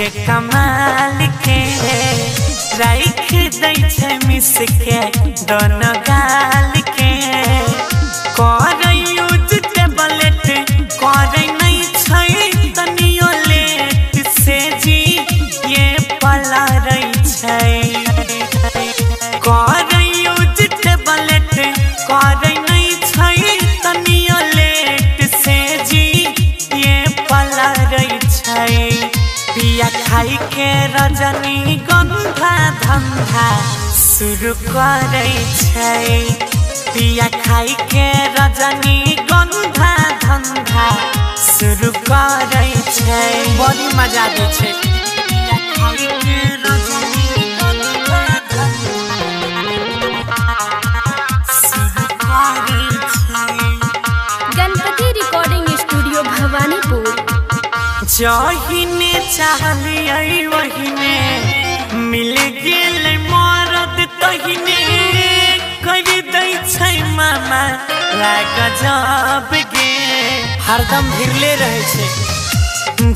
के कमाल के राख दै छै मिस के दोनों गाल के करे यूज टेबलेट करे नहीं छै तनियो लेट से जी ये पला रही छै करे यूज टेबलेट करे नहीं छै तनियो लेट से जी ये पला रही छै पिया खाई के रजनी गंधा धंधा शुरू करे छै पिया खाई के रजनी गंधा धंधा शुरू करे छै बड़ी मजा दे छै पिया खाई के रजनी गंधा धंधा शुरू करे छै। Ganpati recording studio Bhawanipur. जहिने चाहलिए वहीने मिल गेल मरद तहिने कर दै छै मामा गजब गे हरदम भिरले रहे छै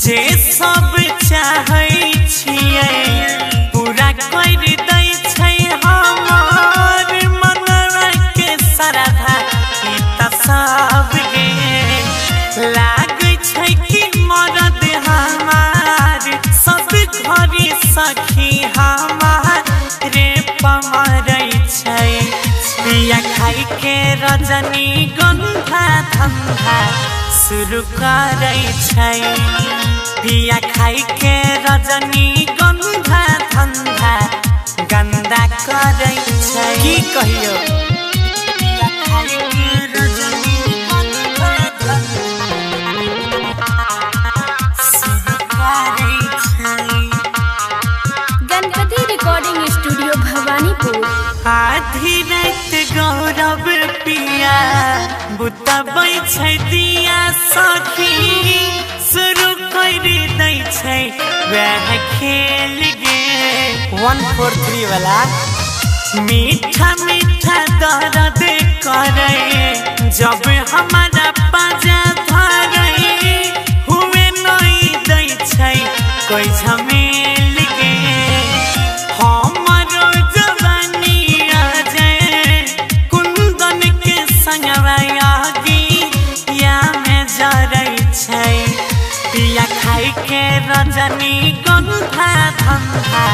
जे सब चाहे छिए पूरा कर दै छै हमर मनवा के सरधा ई त सब गे लागे छै कि मरद हमार सब घरी सखी हमार रे पमरै छै पिया खाई के रजनी गंधा धंधा शुरू करे छै पिया खाई के रजनी गंधा धंधा गंदा करे छै की कहियो पिया खाई के रजनी गंधा धंधा शुरू करे छै। Ganpati recording studio Bhawanipur. आधी रात गौरव पिया बुतबै छै दिया सखी शुरू कर दै छै वह खेल गे 143 वाला मीठा मीठा दर्द करे जब हमारा पाजा धरे हुए नहीं दै छै कोई झमेल गे हमरो जवानी आ जाए कुंदन के संगवा आगी या में जरै छै पिया खाई के रजनी गंधा धंधा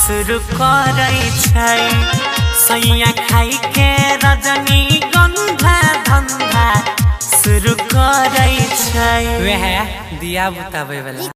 शुरू करे छै सैया खाई के रजनी गंधा धंधा शुरू करे छै वह दिया बुतावे वाला।